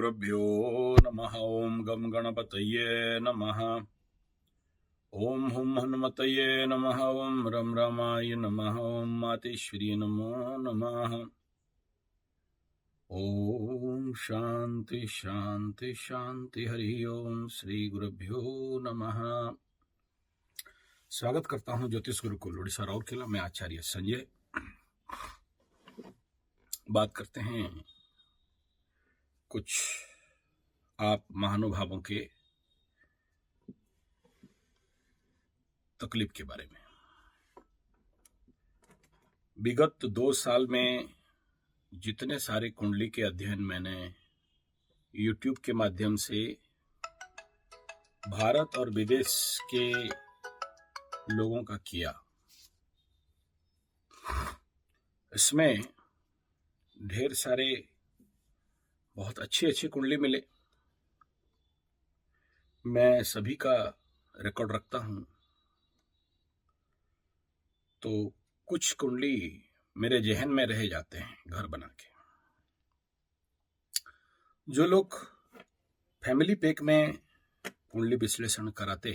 श्रीगुरुभ्यो नमः। ओम गम गणपतये नमः। ओम हुम हनुमतये नमः। ओम रम रामाय नमः। ओम मातेश्वरी नमो नमः। ओम शांति शांति शांति। हरि ओम। श्री गुरुभ्यो नमः। स्वागत करता हूं ज्योतिष गुरुकुल उड़ीसा राउरकेला में आचार्य संजय। बात करते हैं कुछ आप महानुभावों के तकलीफ के बारे में। विगत 2 साल में जितने सारे कुंडली के अध्ययन मैंने YouTube के माध्यम से भारत और विदेश के लोगों का किया, इसमें ढेर सारे बहुत अच्छी कुंडली मिले। मैं सभी का रिकॉर्ड रखता हूं, तो कुछ कुंडली मेरे जहन में रह जाते हैं घर बना के। जो लोग फैमिली पैक में कुंडली विश्लेषण कराते,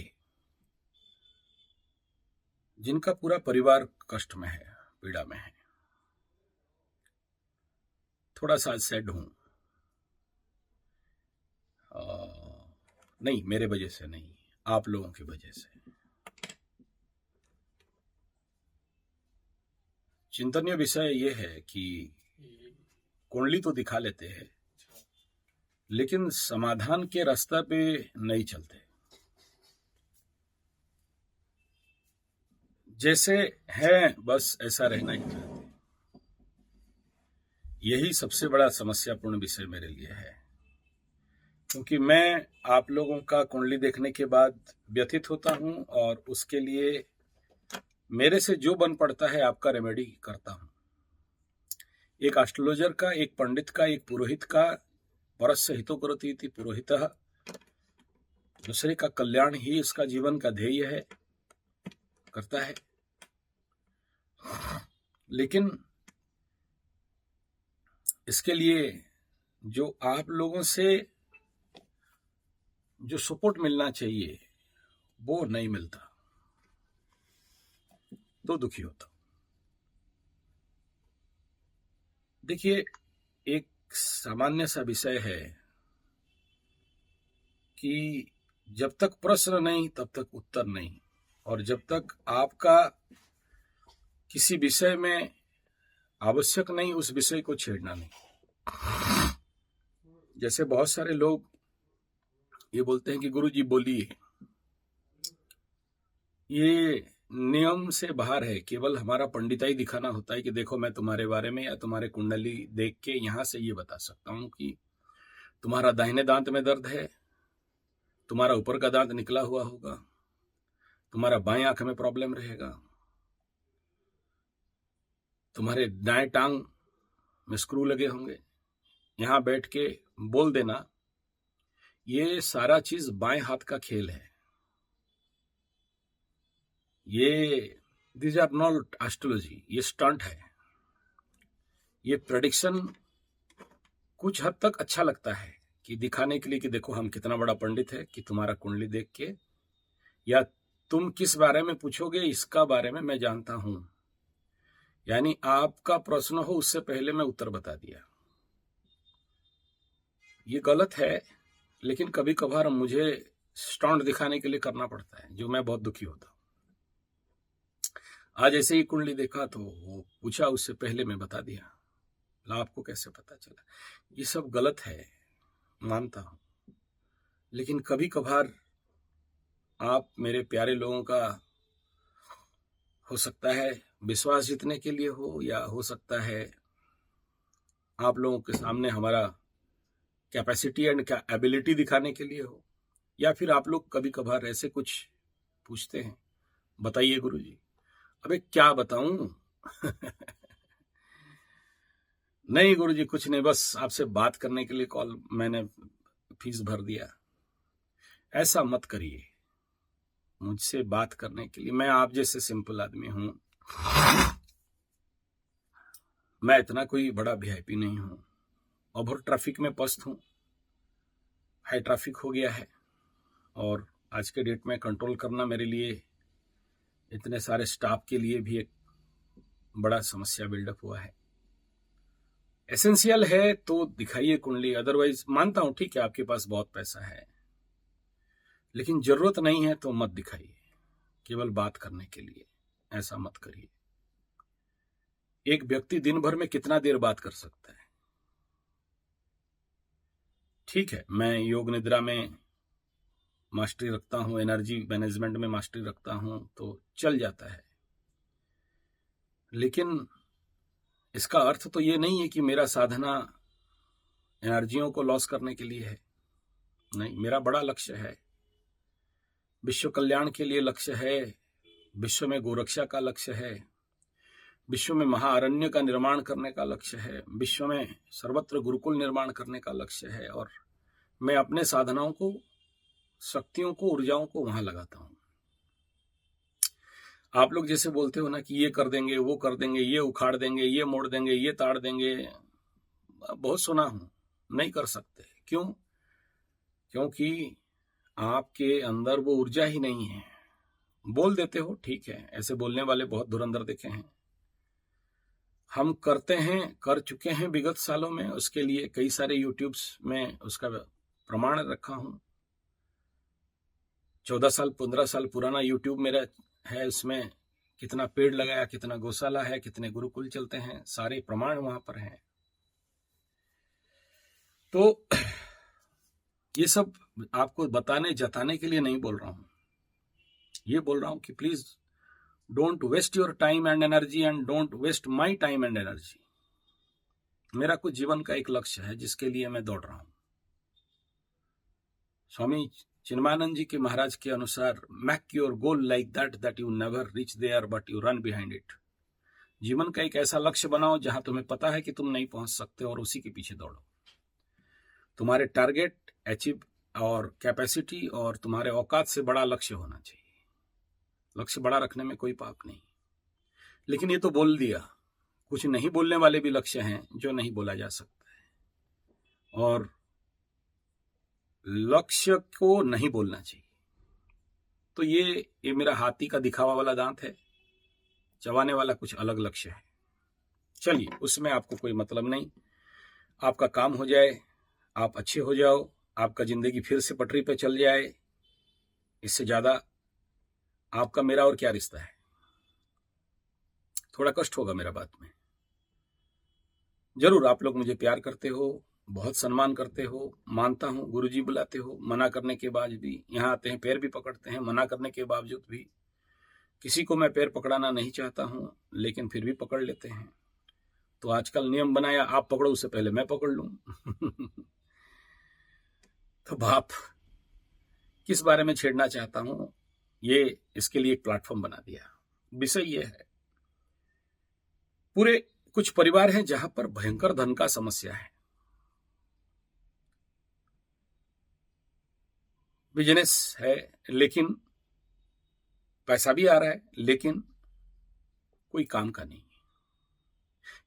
जिनका पूरा परिवार कष्ट में है, पीड़ा में है, थोड़ा सा सैड हूं। नहीं, मेरे वजह से नहीं, आप लोगों की वजह से। चिंतनीय विषय यह है कि कुंडली तो दिखा लेते हैं, लेकिन समाधान के रास्ते पे नहीं चलते। जैसे है बस ऐसा रहना ही चाहते। यही सबसे बड़ा समस्यापूर्ण विषय मेरे लिए है, क्योंकि मैं आप लोगों का कुंडली देखने के बाद व्यथित होता हूं और उसके लिए मेरे से जो बन पड़ता है आपका रेमेडी करता हूं। एक एस्ट्रोलॉजर का, एक पंडित का, एक पुरोहित का, परस्य हितो करोति इति पुरोहितः, दूसरे का कल्याण ही इसका जीवन का ध्येय है, करता है। लेकिन इसके लिए जो आप लोगों से जो सपोर्ट मिलना चाहिए वो नहीं मिलता, तो दुखी होता। देखिए, एक सामान्य सा विषय है कि जब तक प्रश्न नहीं तब तक उत्तर नहीं, और जब तक आपका किसी विषय में आवश्यक नहीं उस विषय को छेड़ना नहीं। जैसे बहुत सारे लोग ये बोलते हैं कि गुरुजी बोलिए, ये नियम से बाहर है। केवल हमारा पंडिताई दिखाना होता है कि देखो मैं तुम्हारे बारे में या तुम्हारे कुंडली देख के यहां से ये बता सकता हूं कि तुम्हारा दाहिने दांत में दर्द है, तुम्हारा ऊपर का दांत निकला हुआ होगा, तुम्हारा बाएं आंख में प्रॉब्लम रहेगा, तुम्हारे दाएं टांग में स्क्रू लगे होंगे। यहां बैठ के बोल देना, ये सारा चीज बाएं हाथ का खेल है। ये दिस आर नॉट एस्ट्रोलॉजी, ये स्टंट है। ये प्रेडिक्शन कुछ हद तक अच्छा लगता है कि दिखाने के लिए कि देखो हम कितना बड़ा पंडित है, कि तुम्हारा कुंडली देख के या तुम किस बारे में पूछोगे इसका बारे में मैं जानता हूं, यानी आपका प्रश्न हो उससे पहले मैं उत्तर बता दिया। ये गलत है, लेकिन कभी कभार मुझे स्टंट दिखाने के लिए करना पड़ता है, जो मैं बहुत दुखी होता हूं। आज ऐसे ही कुंडली देखा तो वो पूछा, उससे पहले मैं बता दिया। आपको कैसे पता चला? ये सब गलत है, मानता हूं, लेकिन कभी कभार आप मेरे प्यारे लोगों का हो सकता है विश्वास जीतने के लिए हो, या हो सकता है आप लोगों के सामने हमारा कैपेसिटी एंड एबिलिटी दिखाने के लिए हो, या फिर आप लोग कभी कभार ऐसे कुछ पूछते हैं, बताइए गुरुजी। अबे क्या बताऊं? नहीं गुरुजी, कुछ नहीं, बस आपसे बात करने के लिए कॉल, मैंने फीस भर दिया। ऐसा मत करिए। मुझसे बात करने के लिए, मैं आप जैसे सिंपल आदमी हूं, मैं इतना कोई बड़ा वीआईपी नहीं हूं, ओवर ट्रैफिक में पस्त हूं, हाई ट्रैफिक हो गया है और आज के डेट में कंट्रोल करना मेरे लिए, इतने सारे स्टाफ के लिए भी एक बड़ा समस्या बिल्डअप हुआ है। एसेंशियल है तो दिखाइए कुंडली, अदरवाइज मानता हूं ठीक है आपके पास बहुत पैसा है, लेकिन जरूरत नहीं है तो मत दिखाइए, केवल बात करने के लिए ऐसा मत करिए। एक व्यक्ति दिन भर में कितना देर बात कर सकता है? ठीक है, मैं योग निद्रा में मास्टरी रखता हूं, एनर्जी मैनेजमेंट में मास्टरी रखता हूं, तो चल जाता है, लेकिन इसका अर्थ तो ये नहीं है कि मेरा साधना एनर्जियों को लॉस करने के लिए है। नहीं, मेरा बड़ा लक्ष्य है, विश्व कल्याण के लिए लक्ष्य है, विश्व में गोरक्षा का लक्ष्य है, विश्व में महाअरण्य का निर्माण करने का लक्ष्य है, विश्व में सर्वत्र गुरुकुल निर्माण करने का लक्ष्य है, और मैं अपने साधनाओं को, शक्तियों को, ऊर्जाओं को वहां लगाता हूं। आप लोग जैसे बोलते हो ना कि ये कर देंगे, वो कर देंगे, ये उखाड़ देंगे, ये मोड़ देंगे, ये ताड़ देंगे, बहुत सुना हूं, नहीं कर सकते। क्यों? क्योंकि आपके अंदर वो ऊर्जा ही नहीं है। बोल देते हो, ठीक है, ऐसे बोलने वाले बहुत धुरंधर देखे हैं। हम करते हैं, कर चुके हैं विगत सालों में, उसके लिए कई सारे यूट्यूब्स में उसका प्रमाण रखा हूं। 14 साल 15 साल पुराना यूट्यूब मेरा है, उसमें कितना पेड़ लगाया, कितना गौशाला है, कितने गुरुकुल चलते हैं, सारे प्रमाण वहां पर हैं। तो ये सब आपको बताने जताने के लिए नहीं बोल रहा हूं, ये बोल रहा हूं कि please don't waste your time and energy and don't waste my time and energy. मेरा कुछ जीवन का एक लक्ष्य है जिसके लिए मैं दौड़ रहा हूं। स्वामी चिन्मयानंद जी के महाराज के अनुसार, make your goal like that you never reach there but you run behind it. जीवन का एक ऐसा लक्ष्य बनाओ जहां तुम्हें पता है कि तुम नहीं पहुंच सकते और उसी के पीछे दौड़ो। तुम्हारे टारगेट अचीव और कैपेसिटी और तुम्हारे औकात से बड़ा लक्ष्य होना चाहिए। लक्ष्य बड़ा रखने में कोई पाप नहीं, लेकिन ये तो बोल दिया। कुछ नहीं बोलने वाले भी लक्ष्य हैं जो नहीं बोला जा सकता है, और लक्ष्य को नहीं बोलना चाहिए। तो ये मेरा हाथी का दिखावा वाला दांत है, चबाने वाला कुछ अलग लक्ष्य है। चलिए, उसमें आपको कोई मतलब नहीं, आपका काम हो जाए, आप अच्छे हो जाओ, आपका जिंदगी फिर से पटरी पे चल जाए, इससे ज्यादा आपका मेरा और क्या रिश्ता है। थोड़ा कष्ट होगा मेरा बात में, जरूर। आप लोग मुझे प्यार करते हो, बहुत सम्मान करते हो, मानता हूं, गुरुजी बुलाते हो, मना करने के बाद भी यहाँ आते हैं, पैर भी पकड़ते हैं, मना करने के बावजूद भी। किसी को मैं पैर पकड़ाना नहीं चाहता हूं, लेकिन फिर भी पकड़ लेते हैं। तो आजकल नियम बनाया, आप पकड़ो उससे पहले मैं पकड़ लूं। तो बाप किस बारे में छेड़ना चाहता हूं, ये इसके लिए एक प्लेटफॉर्म बना दिया। विषय ये है, पूरे कुछ परिवार हैं जहां पर भयंकर धन का समस्या है। बिजनेस है, लेकिन पैसा भी आ रहा है, लेकिन कोई काम का नहीं,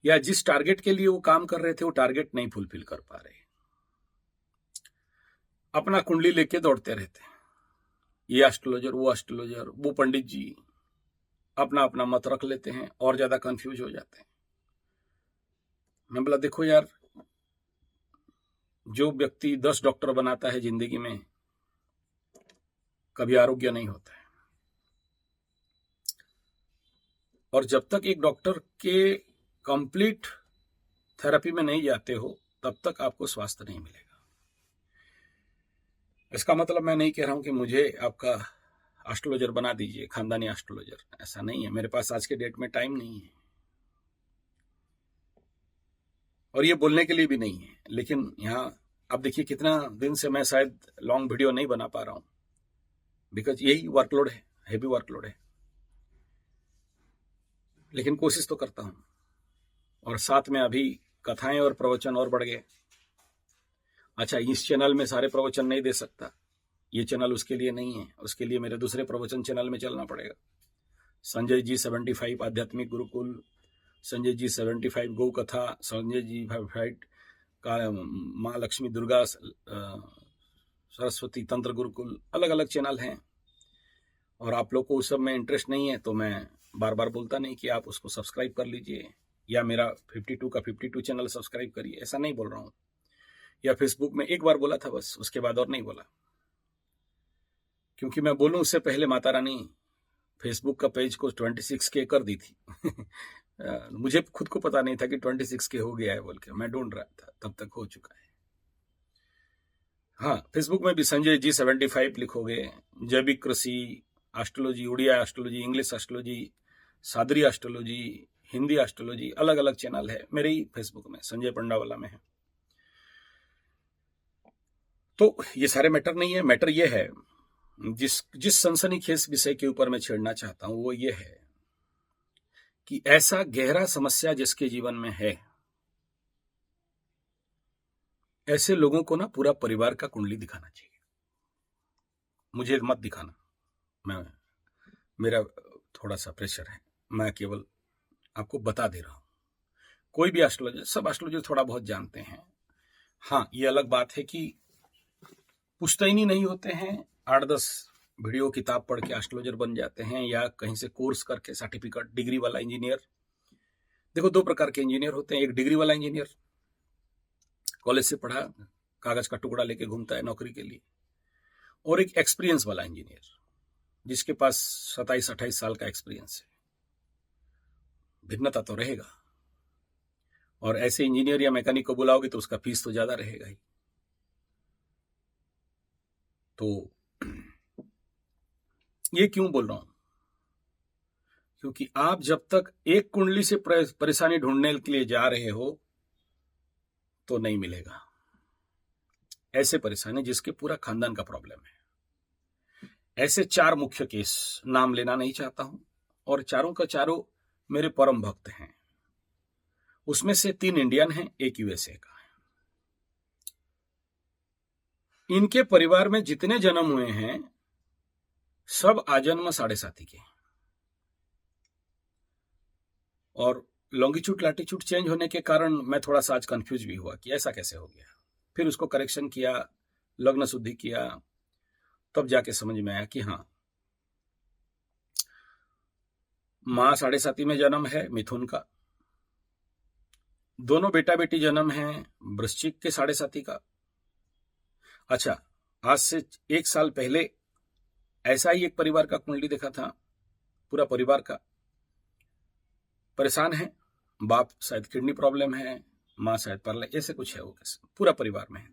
या जिस टारगेट के लिए वो काम कर रहे थे वो टारगेट नहीं फुलफिल कर पा रहे, अपना कुंडली लेके दौड़ते रहते हैं। ये एस्ट्रोलॉजर, वो पंडित जी अपना अपना मत रख लेते हैं और ज्यादा कंफ्यूज हो जाते हैं। मैं बोला, देखो यार, जो व्यक्ति 10 डॉक्टर बनाता है जिंदगी में, कभी आरोग्य नहीं होता है। और जब तक एक डॉक्टर के कंप्लीट थेरेपी में नहीं जाते हो, तब तक आपको स्वास्थ्य नहीं मिलेगा। इसका मतलब मैं नहीं कह रहा हूं कि मुझे आपका एस्ट्रोलॉजर बना दीजिए, खानदानी एस्ट्रोलॉजर, ऐसा नहीं है। मेरे पास आज के डेट में टाइम नहीं है, और ये बोलने के लिए भी नहीं है। लेकिन यहाँ अब देखिए, कितना दिन से मैं शायद लॉन्ग वीडियो नहीं बना पा रहा हूं, बिकॉज यही वर्कलोड है, हेवी वर्कलोड है। लेकिन कोशिश तो करता हूं, और साथ में अभी कथाएं और प्रवचन और बढ़ गए। अच्छा, इस चैनल में सारे प्रवचन नहीं दे सकता, ये चैनल उसके लिए नहीं है, उसके लिए मेरे दूसरे प्रवचन चैनल में चलना पड़ेगा। संजय जी 75 आध्यात्मिक गुरुकुल, संजय जी 75 गौ कथा, संजय जी 5 का माँ लक्ष्मी दुर्गा सरस्वती तंत्र गुरुकुल, अलग अलग चैनल हैं, और आप लोग को उस सब में इंटरेस्ट नहीं है तो मैं बार बार बोलता नहीं कि आप उसको सब्सक्राइब कर लीजिए, या मेरा 52 का 52 चैनल सब्सक्राइब करिए, ऐसा नहीं बोल रहा हूँ। या फेसबुक में एक बार बोला था बस, उसके बाद और नहीं बोला, क्योंकि मैं बोलूं उससे पहले माता रानी फेसबुक का पेज को 26K कर दी थी। मुझे खुद को पता नहीं था कि 26K हो गया है बोल के, मैं ढूंढ रहा था, तब तक हो चुका है। हाँ, फेसबुक में भी संजय जी 75 लिखोगे, जैविक कृषि, astrology, Odia astrology, English astrology, Sadri astrology, Hindi astrology, अलग अलग चैनल है मेरे ही फेसबुक में, संजय पंडावाला में है। तो ये सारे मैटर नहीं है, मैटर ये है, जिस सनसनीखेज विषय के ऊपर मैं छेड़ना चाहता हूं वो ये है कि ऐसा गहरा समस्या जिसके जीवन में है, ऐसे लोगों को ना पूरा परिवार का कुंडली दिखाना चाहिए। मुझे मत दिखाना, मेरा थोड़ा सा प्रेशर है, मैं केवल आपको बता दे रहा हूं। कोई भी एस्ट्रोलॉजर, सब एस्ट्रोलॉजर थोड़ा बहुत जानते हैं। हाँ, ये अलग बात है कि पुश्तैनी नहीं होते हैं, 8-10 वीडियो किताब पढ़ के एस्ट्रोलॉजर बन जाते हैं, या कहीं से कोर्स करके सर्टिफिकेट, डिग्री वाला इंजीनियर। देखो, 2 प्रकार के इंजीनियर होते हैं। एक डिग्री वाला इंजीनियर, कॉलेज से पढ़ा, कागज का टुकड़ा लेके घूमता है नौकरी के लिए, और एक एक्सपीरियंस वाला इंजीनियर जिसके पास 27-28 साल का एक्सपीरियंस है। भिन्नता तो रहेगा, और ऐसे इंजीनियर या मैकेनिक को बुलाओगे तो उसका फीस तो ज्यादा रहेगा ही। तो ये क्यों बोल रहा हूं? क्योंकि आप जब तक एक कुंडली से परेशानी ढूंढने के लिए जा रहे हो तो नहीं मिलेगा। ऐसे परेशानी जिसके पूरा खानदान का प्रॉब्लम है, ऐसे 4 मुख्य केस, नाम लेना नहीं चाहता हूं, और चारों का चारों मेरे परम भक्त हैं। उसमें से 3 इंडियन हैं, 1 यूएसए का है। इनके परिवार में जितने जन्म हुए हैं सब आजन्म 7.5 के, और लॉन्गिट्यूड लैटिट्यूड चेंज होने के कारण मैं थोड़ा सा आज कंफ्यूज भी हुआ कि ऐसा कैसे हो गया। फिर उसको करेक्शन किया, लग्न शुद्धि किया, तब जाके समझ में आया कि हाँ, मां 7.5 में जन्म है मिथुन का, दोनों बेटा बेटी जन्म है वृश्चिक के 7.5 का। अच्छा, आज से 1 साल पहले ऐसा ही एक परिवार का कुंडली देखा था, पूरा परिवार का परेशान है, बाप शायद किडनी प्रॉब्लम है, मां शायद पैरालाइज, ऐसे कुछ है, वो पूरा परिवार में है।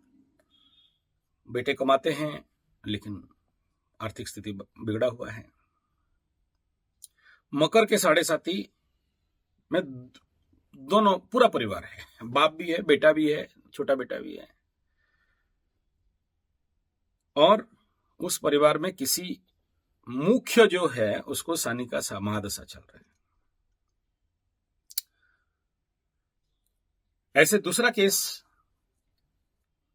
बेटे कमाते हैं लेकिन आर्थिक स्थिति बिगड़ा हुआ है। मकर के 7.5 में दोनों, पूरा परिवार है, बाप भी है, बेटा भी है, छोटा बेटा भी है, और उस परिवार में किसी मुख्य जो है उसको शनि का महादशा चल रहा है। ऐसे दूसरा केस,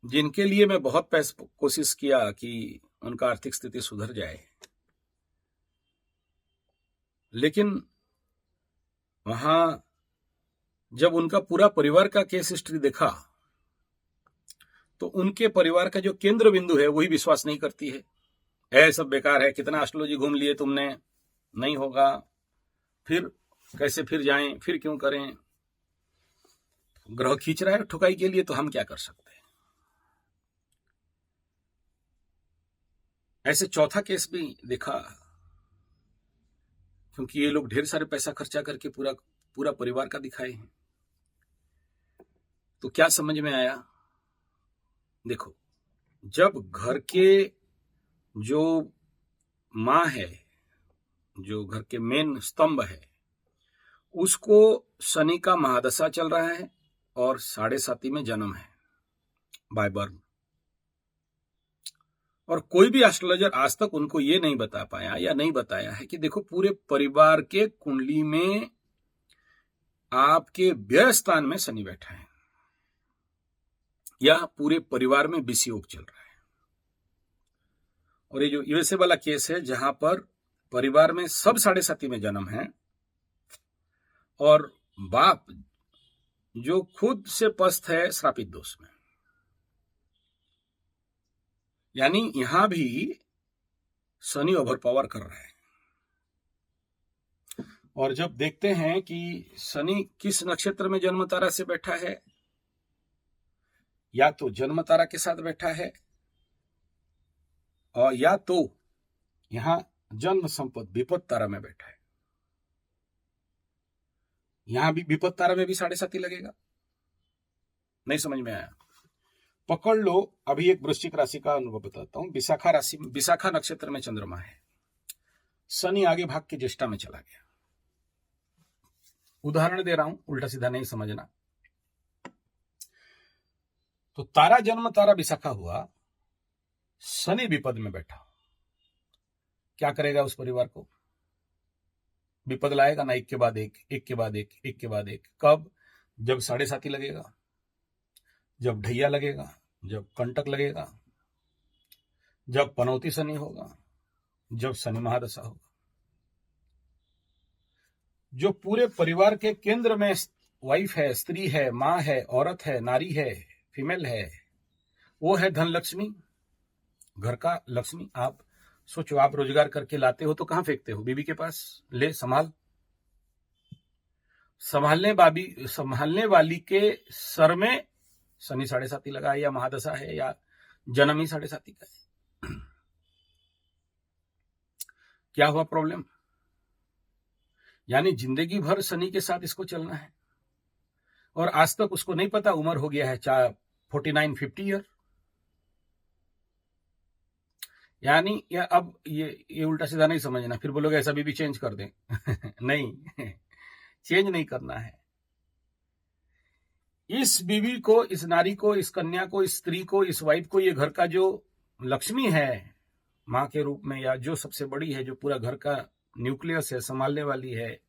जिनके लिए मैं बहुत कोशिश किया कि उनका आर्थिक स्थिति सुधर जाए, लेकिन वहां जब उनका पूरा परिवार का केस हिस्ट्री देखा तो उनके परिवार का जो केंद्र बिंदु है वही विश्वास नहीं करती है, सब बेकार है, कितना एस्ट्रोलॉजी घूम लिए तुमने, नहीं होगा, फिर कैसे, फिर जाएं, फिर क्यों करें, ग्रह खींच रहा है ठुकाई के लिए, तो हम क्या कर सकते हैं। ऐसे चौथा केस भी देखा, क्योंकि ये लोग ढेर सारे पैसा खर्चा करके पूरा परिवार का दिखाए हैं। तो क्या समझ में आया? देखो, जब घर के जो मां है, जो घर के मेन स्तंभ है, उसको शनि का महादशा चल रहा है और 7.5 में जन्म है बाय बर्थ, और कोई भी एस्ट्रोलॉजर आज तक उनको ये नहीं बता पाया या नहीं बताया है कि देखो, पूरे परिवार के कुंडली में आपके व्यय स्थान में शनि बैठा है, या पूरे परिवार में विषयोग चल रहा है। और ये जो यूएसए वाला केस है, जहां पर परिवार में सब 7.5 में जन्म है, और बाप जो खुद से पस्त है श्रापित दोष में, यानी यहां भी शनि ओवर पावर कर रहा है। और जब देखते हैं कि शनि किस नक्षत्र में जन्म तारा से बैठा है, या तो जन्म तारा के साथ बैठा है और या तो यहां जन्म संपद विपद तारा में बैठा है। यहां भी विपद तारा में भी 7.5 लगेगा। नहीं समझ में आया? पकड़ लो। अभी एक वृश्चिक राशि का अनुभव बताता हूं। विशाखा राशि, विशाखा नक्षत्र में चंद्रमा है, शनि आगे भाग के ज्येष्ठा में चला गया। उदाहरण दे रहा हूं, उल्टा सीधा नहीं समझना। तो तारा जन्म तारा विशाखा हुआ, शनि विपद में बैठा, क्या करेगा उस परिवार को? विपद लाएगा ना, एक के बाद एक, एक के बाद एक, एक के बाद एक। कब? जब 7.5 लगेगा, जब ढैया लगेगा, जब कंटक लगेगा, जब पनौती शनि होगा, जब शनि महादशा होगा। जो पूरे परिवार के केंद्र में वाइफ है, स्त्री है, मां है, औरत है, नारी है, फीमेल है, वो है धन लक्ष्मी, घर का लक्ष्मी। आप सोचो, आप रोजगार करके लाते हो तो कहां फेंकते हो? बीवी के पास, ले संभाल। संभालने वाली के सर में शनि 7.5 लगा है, या महादशा है, या जन्म ही 7.5 का है। क्या हुआ प्रॉब्लम? यानी जिंदगी भर शनि के साथ इसको चलना है, और आज तक उसको नहीं पता उम्र हो गया है 49-50 ईयर। यानी या अब ये उल्टा सीधा नहीं समझना, फिर बोलोगे ऐसा बीबी चेंज कर दें। नहीं, चेंज नहीं करना है। इस बीवी को, इस नारी को, इस कन्या को, इस स्त्री को, इस वाइफ को, ये घर का जो लक्ष्मी है मां के रूप में, या जो सबसे बड़ी है, जो पूरा घर का न्यूक्लियस है, संभालने वाली है,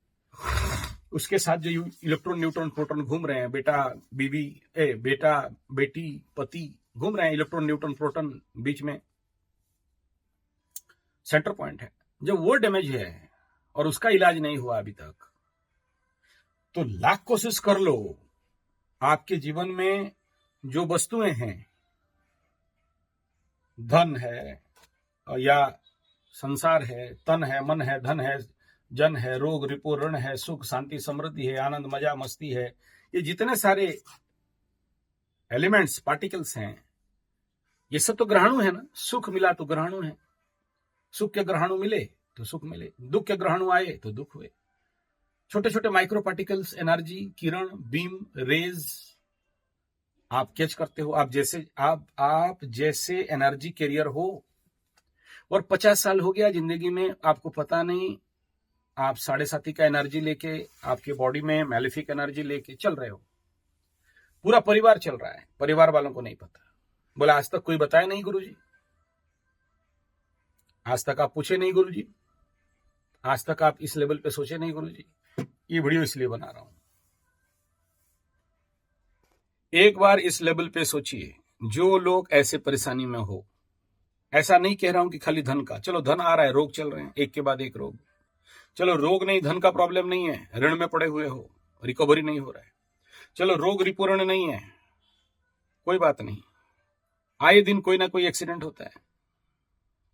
उसके साथ जो इलेक्ट्रॉन, न्यूट्रॉन, प्रोटॉन घूम रहे हैं, बेटा बीवी, बेटा बेटी, पति घूम रहे हैं, इलेक्ट्रॉन, न्यूट्रॉन, प्रोटॉन बीच में सेंटर पॉइंट है। जब वो डैमेज है और उसका इलाज नहीं हुआ अभी तक, तो लाख कोशिश कर लो, आपके जीवन में जो वस्तुएं हैं, धन है या संसार है, तन है, मन है, धन है, जन है, रोग रिपो, ऋण है, सुख शांति समृद्धि है, आनंद मजा मस्ती है, ये जितने सारे एलिमेंट्स, पार्टिकल्स हैं, ये सब तो ग्रहाणु है ना। सुख मिला तो ग्रहाणु है, सुख के ग्रहाणु मिले तो सुख मिले, दुख के ग्रहाणु आए तो दुख हुए। छोटे छोटे माइक्रो पार्टिकल्स, एनर्जी, किरण, बीम, रेज आप कैच करते हो। आप जैसे एनर्जी कैरियर हो, और 50 साल हो गया जिंदगी में, आपको पता नहीं, आप 7.5 का एनर्जी लेके, आपके बॉडी में मैलिफिक एनर्जी लेके चल रहे हो। पूरा परिवार चल रहा है, परिवार वालों को नहीं पता। बोला आज तक कोई बताया नहीं गुरुजी, आज तक आप पूछे नहीं गुरुजी, आज तक आप इस लेवल पे सोचे नहीं गुरुजी। ये वीडियो इसलिए बना रहा हूं, एक बार इस लेवल पे सोचिए। जो लोग ऐसे परेशानी में हो, ऐसा नहीं कह रहा हूं कि खाली धन का, चलो धन आ रहा है, रोग चल रहे हैं, एक के बाद एक रोग। चलो रोग नहीं, धन का प्रॉब्लम नहीं है, ऋण में पड़े हुए हो, रिकवरी नहीं हो रहा है, चलो रोग रिपूर्ण नहीं है, कोई बात नहीं। आए दिन कोई ना कोई एक्सीडेंट होता है,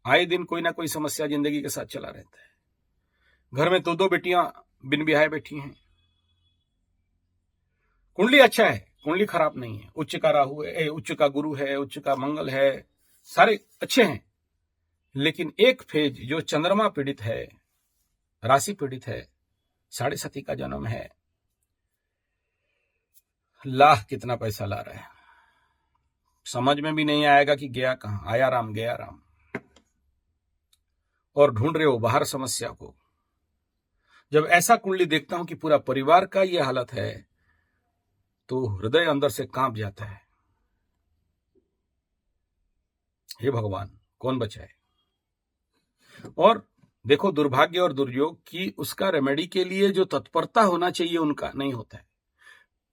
आए दिन कोई ना कोई समस्या जिंदगी के साथ चला रहता है। घर में दो बेटियां बिन ब्याहे बैठी हैं। कुंडली अच्छा है, कुंडली खराब नहीं है, उच्च का राहु है, उच्च का गुरु है, उच्च का मंगल है, सारे अच्छे हैं। लेकिन एक फेज जो चंद्रमा पीड़ित है, राशि पीड़ित है, 7.5 का जन्म है, लाख कितना पैसा ला रहा है, समझ में भी नहीं आएगा कि गया कहां, आया राम गया राम। और ढूंढ रहे हो बाहर समस्या को। जब ऐसा कुंडली देखता हूं कि पूरा परिवार का यह हालत है, तो हृदय अंदर से कांप जाता है। हे भगवान, कौन बचाए। और देखो, दुर्भाग्य और दुर्योग की उसका रेमेडी के लिए जो तत्परता होना चाहिए उनका नहीं होता है।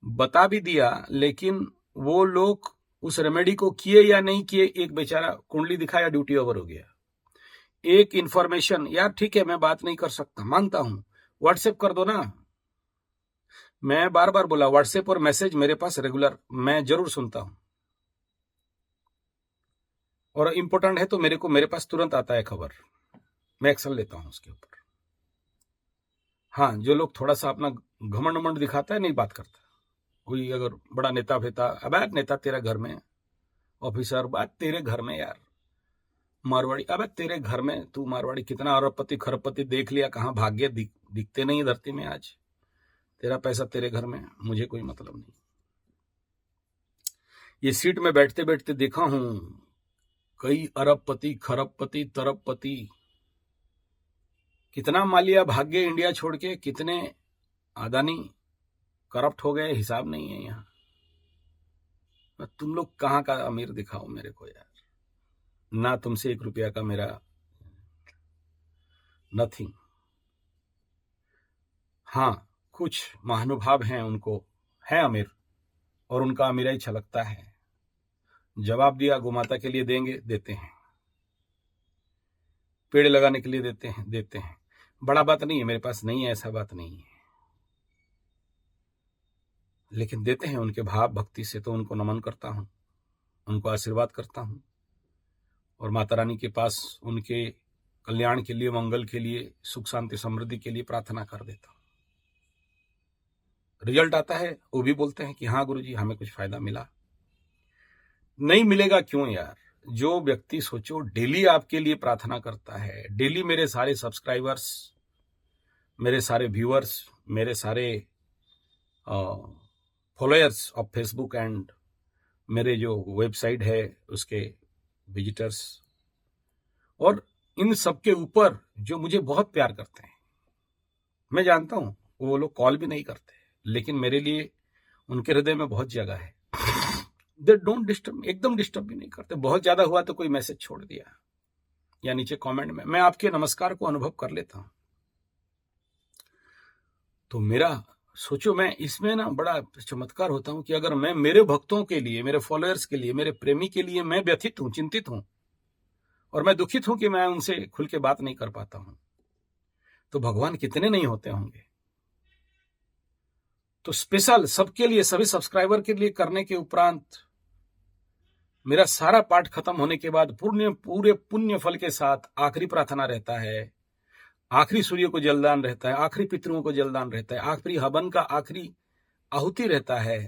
बता भी दिया, लेकिन वो लोग उस रेमेडी को किए या नहीं किए। एक बेचारा कुंडली दिखाया, ड्यूटी ओवर हो गया। एक इंफॉर्मेशन, यार ठीक है मैं बात नहीं कर सकता, मानता हूं, व्हाट्सएप कर दो ना। मैं बार बार बोला, व्हाट्सएप और मैसेज मेरे पास रेगुलर, मैं जरूर सुनता हूं। और इंपॉर्टेंट है तो मेरे पास तुरंत आता है खबर, मैं एक्शन लेता हूं उसके ऊपर। हाँ, जो लोग थोड़ा सा अपना घमंड उमंड दिखाता है, नहीं बात करता। कोई अगर बड़ा नेता फेता, अब नेता तेरा घर में, ऑफिसर बात तेरे घर में यार, मारवाड़ी अब तेरे घर में, तू मारवाड़ी कितना अरबपति खरबपति देख लिया, कहाँ भाग्य दिखते नहीं धरती में आज। तेरा पैसा तेरे घर में, मुझे कोई मतलब नहीं। ये सीट में बैठते बैठते देखा हूं कई अरबपति खरबपति तरबपति, कितना मालिया भाग्य इंडिया छोड़ के, कितने अदानी करप्ट हो गए, हिसाब नहीं है यहाँ। तुम लोग कहाँ का अमीर दिखाओ मेरे को यार, ना तुमसे 1 रुपया का मेरा नथिंग। हाँ, कुछ महानुभाव हैं, उनको है अमीर, और उनका अमीराई छलकता है। जवाब दिया, गोमाता के लिए देंगे, देते हैं। पेड़ लगाने के लिए देते हैं। बड़ा बात नहीं है, मेरे पास नहीं है, ऐसा बात नहीं है, लेकिन देते हैं उनके भाव भक्ति से, तो उनको नमन करता हूं, उनको आशीर्वाद करता हूं, और माता रानी के पास उनके कल्याण के लिए, मंगल के लिए, सुख शांति समृद्धि के लिए प्रार्थना कर देता हूं। रिजल्ट आता है, वो भी बोलते हैं कि हाँ गुरुजी, हमें कुछ फायदा मिला। नहीं मिलेगा क्यों यार? जो व्यक्ति सोचो डेली आपके लिए प्रार्थना करता है, डेली मेरे सारे सब्सक्राइबर्स, मेरे सारे व्यूअर्स, मेरे सारे फॉलोअर्स ऑफ फेसबुक एंड मेरे जो वेबसाइट है उसके विजिटर्स, और इन सबके ऊपर जो मुझे बहुत प्यार करते हैं, मैं जानता हूं वो लोग कॉल भी नहीं करते, लेकिन मेरे लिए उनके हृदय में बहुत जगह है। दे डोंट डिस्टर्ब, एकदम डिस्टर्ब भी नहीं करते। बहुत ज्यादा हुआ तो कोई मैसेज छोड़ दिया या नीचे कमेंट में, मैं आपके नमस्कार को अनुभव कर लेता हूं। तो मेरा सोचो, मैं इसमें ना बड़ा चमत्कार होता हूं कि अगर मैं मेरे भक्तों के लिए, मेरे फॉलोअर्स के लिए, मेरे प्रेमी के लिए मैं व्यथित हूं, चिंतित हूं, और मैं दुखित हूं कि मैं उनसे खुल के बात नहीं कर पाता हूं, तो भगवान कितने नहीं होते होंगे। तो स्पेशल सबके लिए, सभी सब्सक्राइबर के लिए करने के उपरांत मेरा सारा पाठ खत्म होने के बाद पूरे पुण्य फल के साथ आखिरी प्रार्थना रहता है, आखिरी सूर्य को जलदान रहता है, आखिरी पितरों को जलदान रहता है, आखिरी हवन का आखिरी आहुति रहता है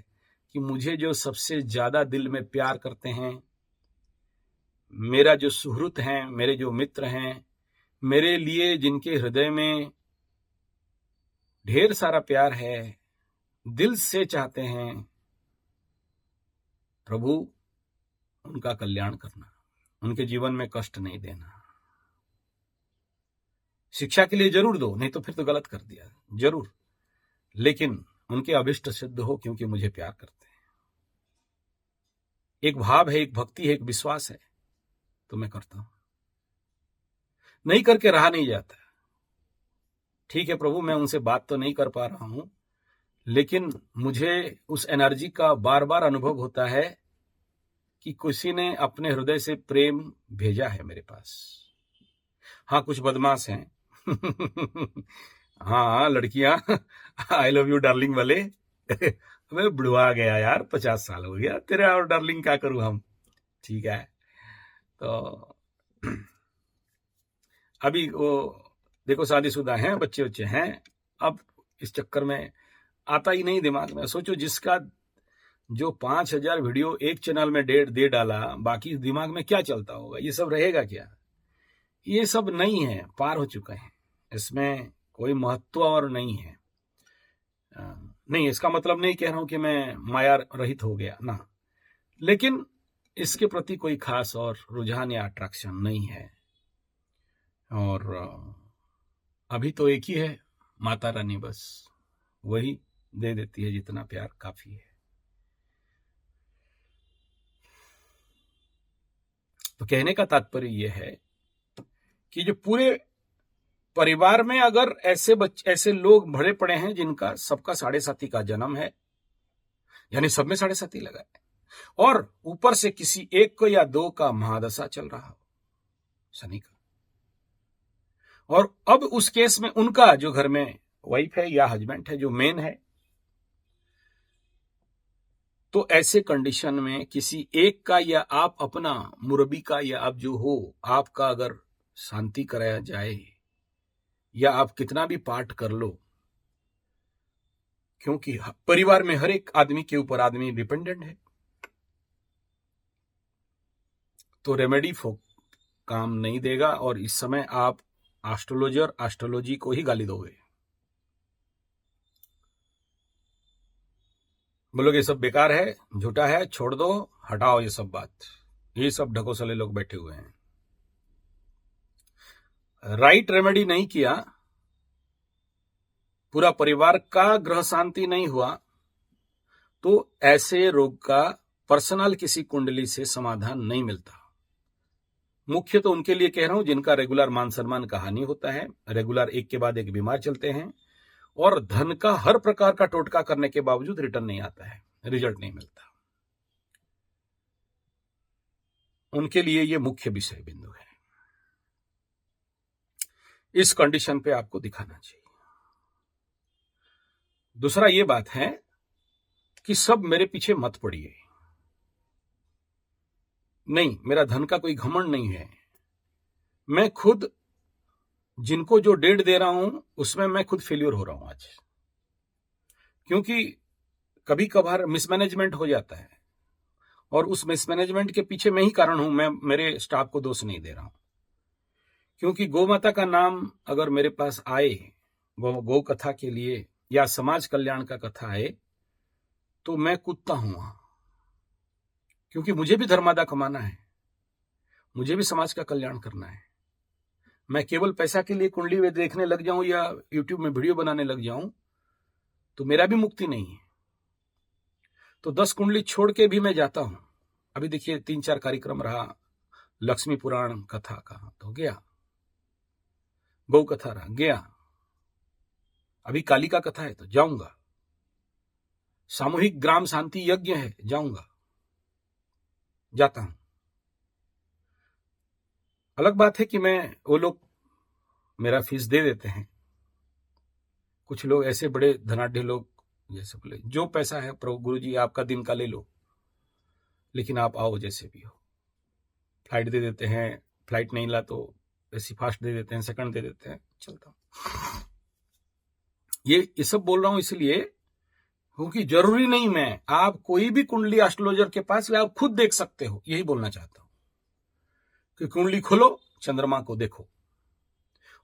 कि मुझे जो सबसे ज्यादा दिल में प्यार करते हैं, मेरा जो सुहृत हैं, मेरे जो मित्र हैं, मेरे लिए जिनके हृदय में ढेर सारा प्यार है, दिल से चाहते हैं, प्रभु उनका कल्याण करना, उनके जीवन में कष्ट नहीं देना। शिक्षा के लिए जरूर दो, नहीं तो फिर तो गलत कर दिया, जरूर, लेकिन उनके अभिष्ट सिद्ध हो, क्योंकि मुझे प्यार करते हैं। एक भाव है, एक भक्ति है, एक विश्वास है, तो मैं करता हूं। नहीं करके रहा नहीं जाता। ठीक है प्रभु, मैं उनसे बात तो नहीं कर पा रहा हूं, लेकिन मुझे उस एनर्जी का बार बार अनुभव होता है कि किसी ने अपने हृदय से प्रेम भेजा है मेरे पास। हाँ, कुछ बदमाश हैं हाँ, लड़कियां आई लव यू डार्लिंग वाले मैं बुढ़वा गया यार, 50 साल हो गया, तेरा और डार्लिंग क्या करूं हम। ठीक है, तो अभी वो देखो शादीशुदा हैं, बच्चे बच्चे हैं, अब इस चक्कर में आता ही नहीं दिमाग में। सोचो, जिसका जो 5000 वीडियो एक चैनल में दे डाला, बाकी दिमाग में क्या चलता होगा, ये सब रहेगा क्या? ये सब नहीं है, पार हो चुका है, इसमें कोई महत्व और नहीं है। नहीं, इसका मतलब नहीं कह रहा हूं कि मैं माया रहित हो गया ना, लेकिन इसके प्रति कोई खास और रुझान या अट्रैक्शन नहीं है। और अभी तो एक ही है, माता रानी, बस वही दे देती है जितना प्यार काफी है। तो कहने का तात्पर्य यह है कि जो पूरे परिवार में अगर ऐसे लोग भरे पड़े हैं जिनका सबका 7.5 का जन्म है, यानी सब में 7.5 लगा है, और ऊपर से किसी एक को या 2 का महादशा चल रहा हो शनि का, और अब उस केस में उनका जो घर में वाइफ है या हस्बैंड है, जो मेन है, तो ऐसे कंडीशन में किसी एक का या आप अपना मुरब्बी का या आप जो हो आपका अगर शांति कराया जाए या आप कितना भी पाठ कर लो, क्योंकि परिवार में हर एक आदमी के ऊपर आदमी डिपेंडेंट है, तो रेमेडी काम नहीं देगा और इस समय आप एस्ट्रोलॉजर एस्ट्रोलॉजी को ही गाली दोगे, बोलोगे सब बेकार है, झूठा है, छोड़ दो, हटाओ ये सब बात। ये सब ढकोसले लोग बैठे हुए हैं। राइट रेमेडी नहीं किया, पूरा परिवार का ग्रह शांति नहीं हुआ, तो ऐसे रोग का पर्सनल किसी कुंडली से समाधान नहीं मिलता। मुख्य तो उनके लिए कह रहा हूं जिनका रेगुलर मान सम्मान का हानि होता है, रेगुलर एक के बाद एक बीमार चलते हैं और धन का हर प्रकार का टोटका करने के बावजूद रिटर्न नहीं आता है, रिजल्ट नहीं मिलता, उनके लिए यह मुख्य विषय बिंदु है। इस कंडीशन पे आपको दिखाना चाहिए। दूसरा यह बात है कि सब मेरे पीछे मत पड़िए, नहीं, मेरा धन का कोई घमंड नहीं है, मैं खुद जिनको जो डेट दे रहा हूं उसमें मैं खुद फेल्यूर हो रहा हूं आज, क्योंकि कभी कभार मिसमैनेजमेंट हो जाता है और उस मिसमैनेजमेंट के पीछे मैं ही कारण हूं, मैं मेरे स्टाफ को दोष नहीं दे रहा हूं, क्योंकि गौ माता का नाम अगर मेरे पास आए गौ कथा के लिए या समाज कल्याण का कथा आए तो मैं कूदता हूं वहां, क्योंकि मुझे भी धर्मादा कमाना है, मुझे भी समाज का कल्याण करना है। मैं केवल पैसा के लिए कुंडली में देखने लग जाऊं या यूट्यूब में वीडियो बनाने लग जाऊं तो मेरा भी मुक्ति नहीं है। तो 10 कुंडली छोड़ के भी मैं जाता हूं। अभी देखिए 3-4 कार्यक्रम रहा, लक्ष्मी पुराण कथा का तो गया, गौ कथा रहा गया, अभी काली का कथा है तो जाऊंगा, सामूहिक ग्राम शांति यज्ञ है जाऊंगा, जाता हूं। अलग बात है कि वो लोग मेरा फीस दे देते हैं, कुछ लोग ऐसे बड़े धनाढ़ लोग जैसे बोले जो पैसा है प्रभु गुरु जी आपका दिन का ले लो, लेकिन आप आओ जैसे भी हो, फ्लाइट दे देते हैं, फ्लाइट नहीं ला तो ऐसी फास्ट दे देते हैं, सेकंड दे देते हैं, चलता हूं। ये सब बोल रहा हूं इसलिए क्योंकि जरूरी नहीं मैं आप कोई भी कुंडली एस्ट्रोलॉजर के पास आप खुद देख सकते हो, यही बोलना चाहता हूं कि कुंडली खोलो, चंद्रमा को देखो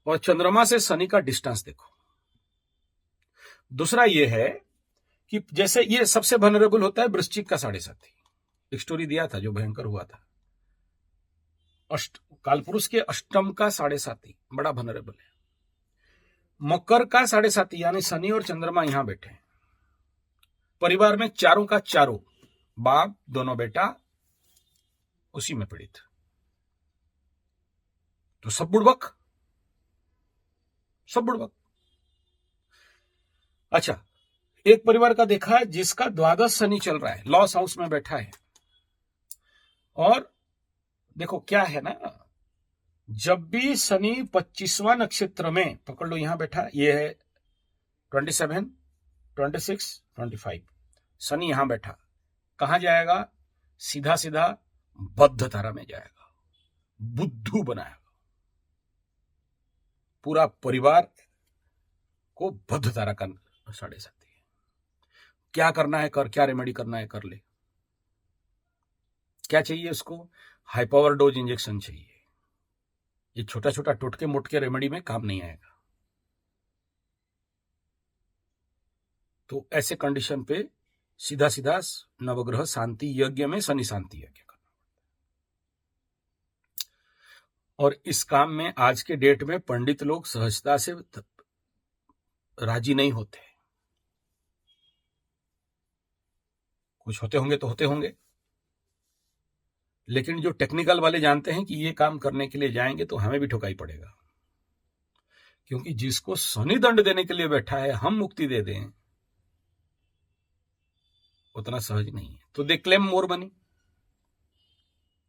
और चंद्रमा से शनि का डिस्टेंस देखो। दूसरा यह है कि जैसे ये सबसे वनरेबल होता है वृश्चिक का 7.5, एक स्टोरी दिया था जो भयंकर हुआ था, कालपुरुष के अष्टम का 7.5 बड़ा वनरेबल है, मकर का 7.5 यानी शनि और चंद्रमा यहां बैठे हैं, परिवार में चारों का चारों बाप दोनों बेटा उसी में पीड़ित, तो सब बुड़बक। अच्छा, एक परिवार का देखा है जिसका द्वादश शनि चल रहा है, लॉस हाउस में बैठा है, और देखो क्या है ना, जब भी शनि 25वां नक्षत्र में पकड़ लो, यहां बैठा, ये है 27, 26, 25, शनि यहां बैठा, कहां जाएगा? सीधा सीधा बद्ध तारा में जाएगा, बुद्धू बनाएगा, पूरा परिवार को बद्ध तारा का 7.5। क्या करना है कर, क्या रेमेडी करना है कर ले। क्या चाहिए उसको? हाई पावर डोज इंजेक्शन चाहिए। ये छोटा छोटा टोटके मोटके रेमेडी में काम नहीं आएगा। तो ऐसे कंडीशन पे सीधा सीधा नवग्रह शांति यज्ञ में शनि शांति यज्ञ करना। और इस काम में आज के डेट में पंडित लोग सहजता से राजी नहीं होते, कुछ होते होंगे तो होते होंगे, लेकिन जो टेक्निकल वाले जानते हैं कि ये काम करने के लिए जाएंगे तो हमें भी ठुकाई पड़ेगा, क्योंकि जिसको शनि दंड देने के लिए बैठा है हम मुक्ति दे दें उतना सहज नहीं है। तो दे क्लेम मोर मनी,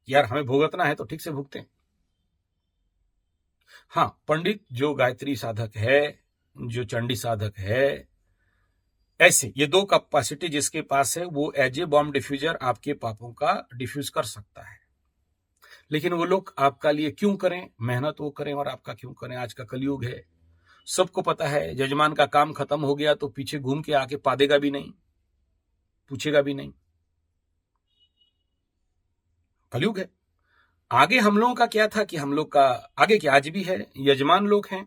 यार हमें भुगतना है तो ठीक से भुगते। हाँ, पंडित जो गायत्री साधक है, जो चंडी साधक है, ऐसे ये दो कैपेसिटी जिसके पास है वो एज ए बॉम्ब डिफ्यूजर आपके पापों का डिफ्यूज कर सकता है। लेकिन वो लोग आपका लिए क्यों करें, मेहनत वो करें और आपका क्यों करें? आज का कलयुग है, सबको पता है जजमान का काम खत्म हो गया तो पीछे घूम के आके पादेगा भी नहीं, पूछेगा भी नहीं। कलयुग है। आगे हम लोगों का क्या था कि हम लोग का आगे क्या आज भी है, यजमान लोग हैं,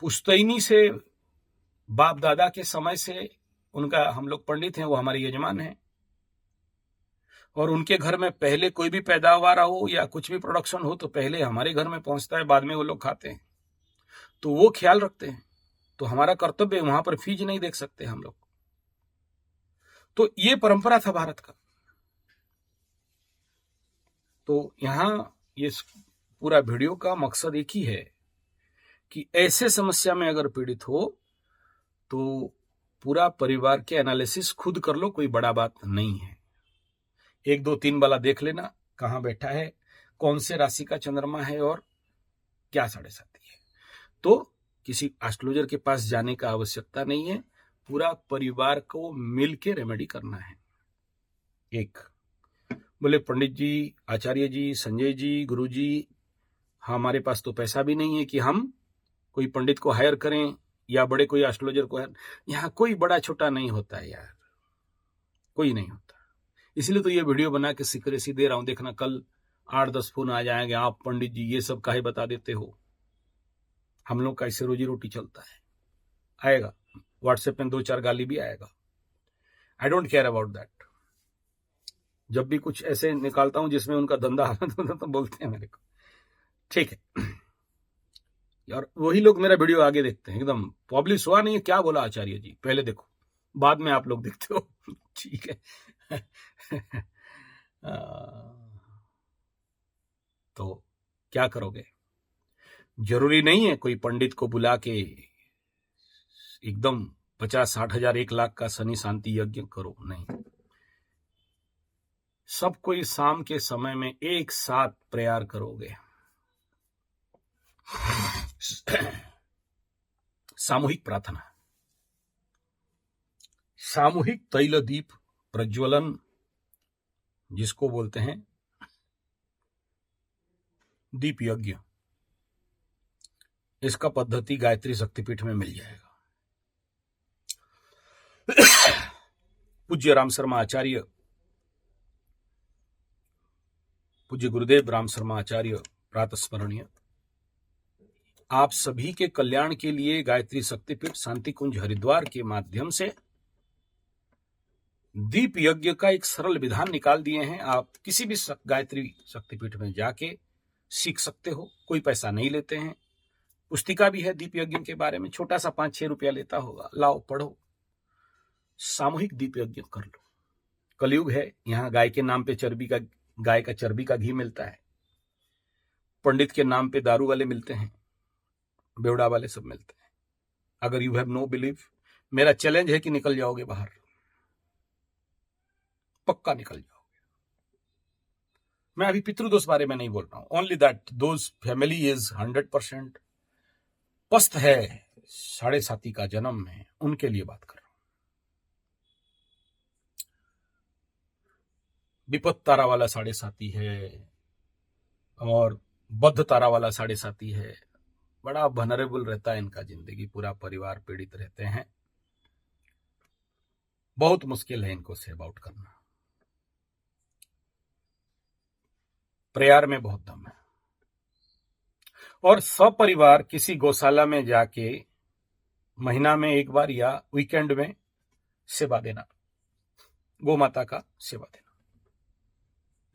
पुश्तैनी से बाप दादा के समय से उनका हम लोग पंडित हैं, वो हमारे यजमान हैं। और उनके घर में पहले कोई भी पैदावार हो या कुछ भी प्रोडक्शन हो तो पहले हमारे घर में पहुंचता है, बाद में वो लोग खाते हैं, तो वो ख्याल रखते हैं। तो हमारा कर्तव्य वहां पर फीज नहीं देख सकते हम लोग। तो ये परंपरा था भारत का। तो यहां ये पूरा वीडियो का मकसद एक ही है कि ऐसे समस्या में अगर पीड़ित हो तो पूरा परिवार के एनालिसिस खुद कर लो, कोई बड़ा बात नहीं है। 1 2 3 वाला देख लेना, कहां बैठा है, कौन से राशि का चंद्रमा है और क्या 7.5 है। तो किसी एस्ट्रोलॉजर के पास जाने का आवश्यकता नहीं है, पूरा परिवार को मिलके रेमेडी करना है। एक बोले पंडित जी, आचार्य जी, संजय जी, गुरु जी, हमारे पास तो पैसा भी नहीं है कि हम कोई पंडित को हायर करें या बड़े कोई एस्ट्रोलॉजर को हायर। यहाँ कोई बड़ा छोटा नहीं होता है यार, कोई नहीं होता। इसलिए तो ये वीडियो बना के सिक्रेसी दे रहा हूं। देखना कल 8-10 फोन आ जाएंगे, आप पंडित जी ये सब काहे बता देते हो, हम लोग का इससे रोजी रोटी चलता है। आएगा व्हाट्सएप में 2-4 गाली भी आएगा, I don't care about that. जब भी कुछ ऐसे निकालता हूं जिसमें उनका धंधा तो बोलते हैं मेरे को, ठीक है। और वही लोग मेरा वीडियो आगे देखते हैं, एकदम पब्लिश हुआ नहीं है, क्या बोला आचार्य जी, पहले देखो, बाद में आप लोग देखते हो। ठीक है। तो क्या करोगे? जरूरी नहीं है कोई पंडित को बुला के एकदम 50-60 हजार 1 लाख का शनि शांति यज्ञ करो, नहीं। सब कोई शाम के समय में एक साथ प्रेयर करोगे, सामूहिक प्रार्थना, सामूहिक तैल दीप प्रज्वलन, जिसको बोलते हैं दीप यज्ञ, इसका पद्धति गायत्री शक्तिपीठ में मिल जाएगा। पूज्य राम शर्मा आचार्य, पूज्य गुरुदेव राम शर्मा आचार्य प्रातस्मरणीय, आप सभी के कल्याण के लिए गायत्री शक्तिपीठ शांति कुंज हरिद्वार के माध्यम से दीप यज्ञ का एक सरल विधान निकाल दिए हैं। आप किसी भी गायत्री शक्तिपीठ में जाके सीख सकते हो, कोई पैसा नहीं लेते हैं। पुस्तिका भी है दीप यज्ञ के बारे में, छोटा सा 5-6 रुपया लेता होगा, लाओ पढ़ो, सामूहिक दीप यज्ञ कर लो। कलयुग है, यहाँ गाय के नाम पे गाय का चर्बी का घी मिलता है, पंडित के नाम पे दारू वाले मिलते हैं, बेवड़ा वाले सब मिलते हैं। अगर यू हैव नो बिलीफ, मेरा चैलेंज है कि निकल जाओगे बाहर, पक्का निकल जाओगे। मैं अभी पितृदोष बारे में नहीं बोल रहा हूं, only that those family is 100% पस्त है, 7.5 का जन्म है, उनके लिए बात कर रहा हूं। विपत्त तारा वाला 7.5 है और बद्ध तारा वाला 7.5 है, बड़ा वनरेबल रहता है इनका जिंदगी, पूरा परिवार पीड़ित रहते हैं, बहुत मुश्किल है इनको सेव आउट करना। प्रेयर में बहुत दम है। और सपरिवार किसी गौशाला में जाके महीना में 1 बार या वीकेंड में सेवा देना, गौ माता का सेवा देना,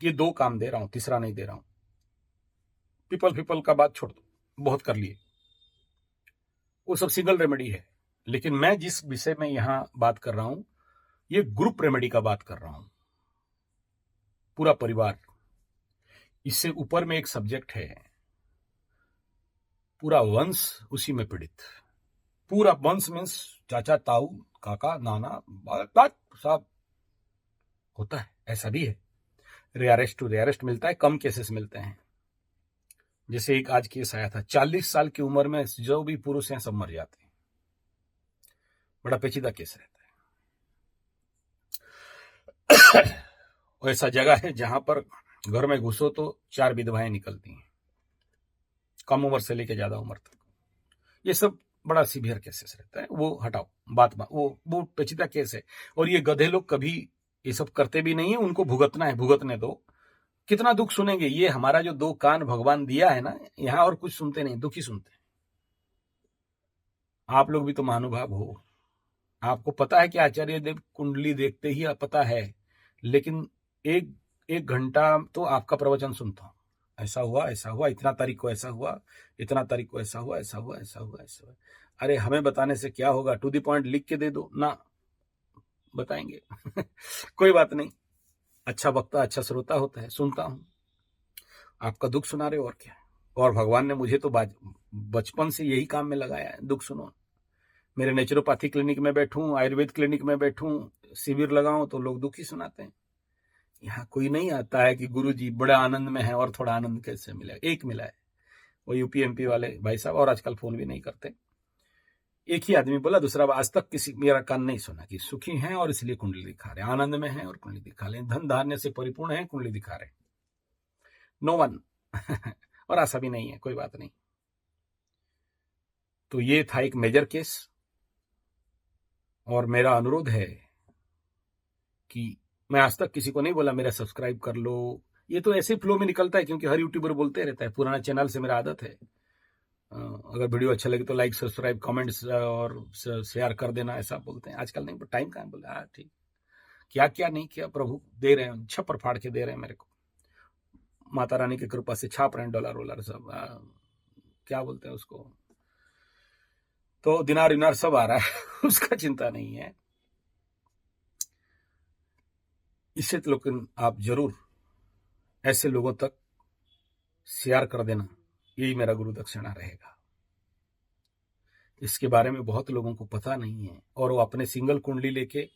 ये 2 काम दे रहा हूं, तीसरा नहीं दे रहा हूं। पीपल का बात छोड़ दो, बहुत कर लिए, वो सब सिंगल रेमेडी है। लेकिन मैं जिस विषय में यहां बात कर रहा हूं, ये ग्रुप रेमेडी का बात कर रहा हूं, पूरा परिवार। इससे ऊपर में एक सब्जेक्ट है, पूरा वंश उसी में पीड़ित, पूरा वंश मीन्स चाचा, ताऊ, काका, नाना, सब होता है, ऐसा भी है। रेयरेस्ट टू रेयरेस्ट मिलता है, कम केसेस मिलते हैं। जैसे एक आज केस आया था, 40 साल की उम्र में जो भी पुरुष हैं सब मर जाते हैं, बड़ा पेचीदा केस रहता है। और ऐसा जगह है जहां पर घर में घुसो तो 4 विधवाएं निकलती हैं, कम उम्र से लेकर ज्यादा उम्र तक। ये सब बड़ा सीवियर केसेस रहता है, वो हटाओ, बात वो पेचीदा केस है। और ये गधे लोग कभी ये सब करते भी नहीं है, उनको भुगतना है, भुगतने दो। कितना दुख सुनेंगे? ये हमारा जो 2 कान भगवान दिया है ना, यहां और कुछ सुनते नहीं, दुखी सुनते हैं। आप लोग भी तो महानुभाव हो, आपको पता है कि आचार्य देव कुंडली देखते ही पता है, लेकिन एक घंटा तो आपका प्रवचन सुनता हूं, ऐसा हुआ, इतना तारीख को ऐसा हुआ, इतना तारीख को ऐसा हुआ, ऐसा हुआ, ऐसा हुआ, ऐसा हुआ। अरे हमें बताने से क्या होगा? टू द पॉइंट लिख के दे दो ना, बताएंगे। कोई बात नहीं, अच्छा वक्ता अच्छा श्रोता होता है, सुनता हूं। आपका दुख सुना रहे, और क्या। और भगवान ने मुझे तो बचपन से यही काम में लगाया है, दुख सुनो। मेरे नेचुरोपैथी क्लिनिक में बैठूं, आयुर्वेद क्लिनिक में बैठूं, शिविर लगाऊं तो लोग दुखी सुनाते हैं। यहाँ कोई नहीं आता है कि गुरुजी बड़ा आनंद में है और थोड़ा आनंद कैसे मिला। एक मिला है, वो यूपीएमपी वाले भाई साहब, और आजकल फोन भी नहीं करते। एक ही आदमी बोला, दूसरा आज तक किसी मेरा कान नहीं सुना कि सुखी हैं और इसलिए कुंडली दिखा रहे, आनंद में हैं और कुंडली दिखा रहे, धन धान्य से परिपूर्ण है, कुंडली दिखा रहे। No one. और ऐसा भी नहीं है, कोई बात नहीं। तो ये था एक मेजर केस, और मेरा अनुरोध है कि मैं आज तक किसी को नहीं बोला मेरा सब्सक्राइब कर लो, ये तो ऐसे फ्लो में निकलता है क्योंकि हर यूट्यूबर बोलते रहता है, पुराना चैनल से मेरा आदत है। अगर वीडियो अच्छा लगे तो लाइक, सब्सक्राइब, कमेंट्स और शेयर कर देना, ऐसा बोलते हैं। आजकल नहीं, टाइम कहाँ बोला। हाँ ठीक, क्या क्या नहीं किया, प्रभु दे रहे हैं, छप्पर फाड़ के दे रहे हैं मेरे को, माता रानी की कृपा से छाप रहे हैं डॉलर वॉलर सब, क्या बोलते हैं उसको, तो दिनार विनार सब आ रहा है। उसका चिंता नहीं है। इससे तो लेकिन आप जरूर ऐसे लोगों तक शेयर कर देना, यही मेरा गुरु दक्षिणा रहेगा। इसके बारे में बहुत लोगों को पता नहीं है, और वो अपने सिंगल कुंडली लेके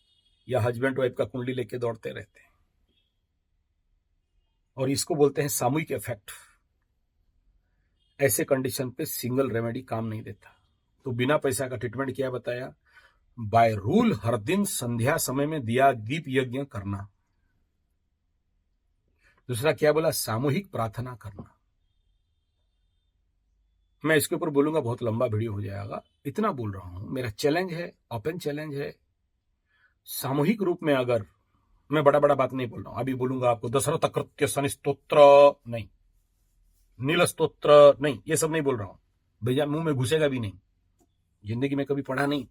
या हस्बैंड वाइफ का कुंडली लेके दौड़ते रहते हैं, और इसको बोलते हैं सामूहिक इफेक्ट। ऐसे कंडीशन पे सिंगल रेमेडी काम नहीं देता। तो बिना पैसा का ट्रीटमेंट क्या बताया? बाय रूल हर दिन संध्या समय में दिया दीप यज्ञ करना। दूसरा क्या बोला? सामूहिक प्रार्थना करना। मैं इसके ऊपर बोलूंगा, बहुत लंबा वीडियो हो जाएगा, इतना बोल रहा हूं। मेरा चैलेंज है, ओपन चैलेंज है, सामूहिक रूप में, अगर मैं बड़ा बड़ा बात नहीं बोल रहा हूं, अभी बोलूंगा आपको दशरथ कृत्य शनि स्तोत्र नहीं, नील स्तोत्र नहीं, ये सब नहीं बोल रहा हूं, भैया मुंह में घुसेगा भी नहीं, जिंदगी में कभी पढ़ा नहीं,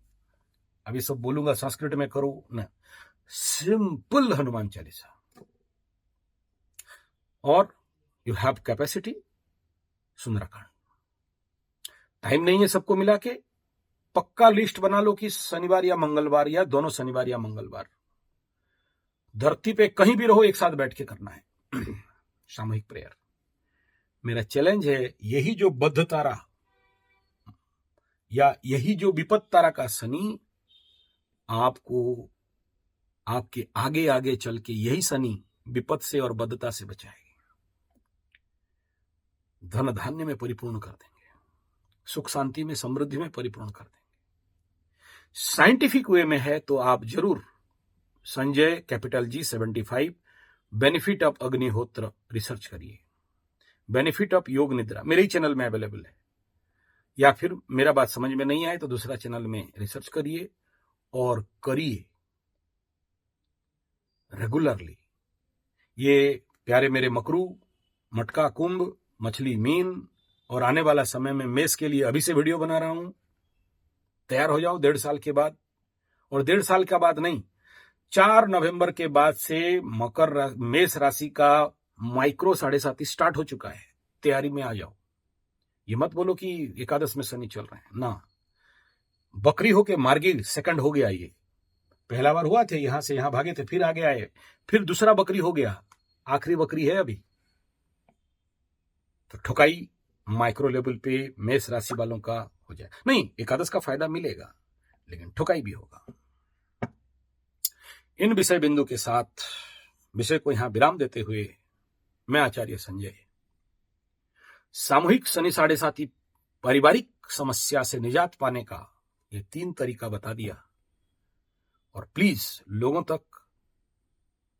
अभी सब बोलूंगा संस्कृत में करो ना, सिंपल हनुमान चालीसा। और you have capacity Sundarkand. Time नहीं है सबको मिला के, पक्का लिस्ट बना लो कि शनिवार या मंगलवार, या दोनों शनिवार या मंगलवार, धरती पे कहीं भी रहो, एक साथ बैठ के करना है सामूहिक प्रेयर। मेरा चैलेंज है, यही जो बद्ध तारा या यही जो विपद तारा का शनि आपको आपके आगे आगे चल के, यही शनि विपद से और बद्धता से बचाएगी, धन धान्य में परिपूर्ण कर देंगे, सुख शांति में, समृद्धि में परिपूर्ण कर देंगे। साइंटिफिक वे में है तो आप जरूर Sanjay capital G 75 benefit of अग्निहोत्र रिसर्च करिए, बेनिफिट ऑफ योग निद्रा मेरे ही चैनल में अवेलेबल है, या फिर मेरा बात समझ में नहीं आए तो दूसरा चैनल में रिसर्च करिए और करिए रेगुलरली। ये प्यारे मेरे मकरू, मटका कुंभ, मछली मीन, और आने वाला समय में मेष के लिए अभी से वीडियो बना रहा हूं, तैयार हो जाओ 1.5 साल के बाद। और 1.5 साल का बाद नहीं, 4 नवंबर के बाद से मेष राशि का माइक्रो 7.5 स्टार्ट हो चुका है, तैयारी में आ जाओ। ये मत बोलो कि एकादश में शनि चल रहे हैं ना, बकरी होके मार्गी सेकंड हो गया। ये पहला बार हुआ थे, यहां से यहां भागे थे, फिर आगे आए, फिर दूसरा बकरी हो गया, आखिरी बकरी है अभी। तो ठुकाई माइक्रो लेवल पे मेष राशि वालों का हो जाए, नहीं एकादश का फायदा मिलेगा, लेकिन ठुकाई भी होगा। इन विषय बिंदु के साथ विषय को यहां विराम देते हुए, मैं आचार्य संजय सामूहिक शनि 7.5 पारिवारिक समस्या से निजात पाने का ये 3 तरीका बता दिया। और प्लीज लोगों तक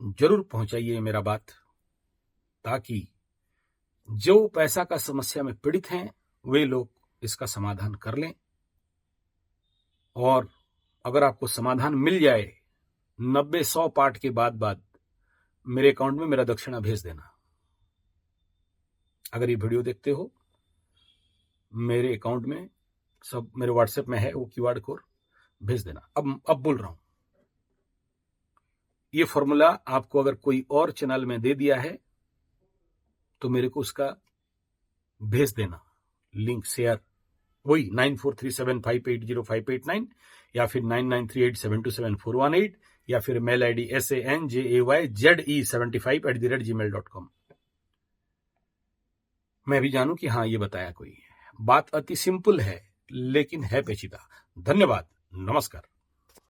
जरूर पहुंचाइए मेरा बात, ताकि जो पैसा का समस्या में पीड़ित हैं वे लोग इसका समाधान कर लें। और अगर आपको समाधान मिल जाए 90-100 पार्ट के बाद मेरे अकाउंट में मेरा दक्षिणा भेज देना। अगर ये वीडियो देखते हो, मेरे अकाउंट में सब मेरे व्हाट्सएप में है, वो QR कोड भेज देना। अब बोल रहा हूं, ये फॉर्मूला आपको अगर कोई और चैनल में दे दिया है तो मेरे को उसका भेज देना, लिंक शेयर, वही 9437580589 या फिर 9938727418 या फिर मेल ID sanjayze75@gmail.com। मैं भी जानूं कि हाँ ये बताया कोई। बात अति सिंपल है लेकिन है पेचीदा। धन्यवाद, नमस्कार।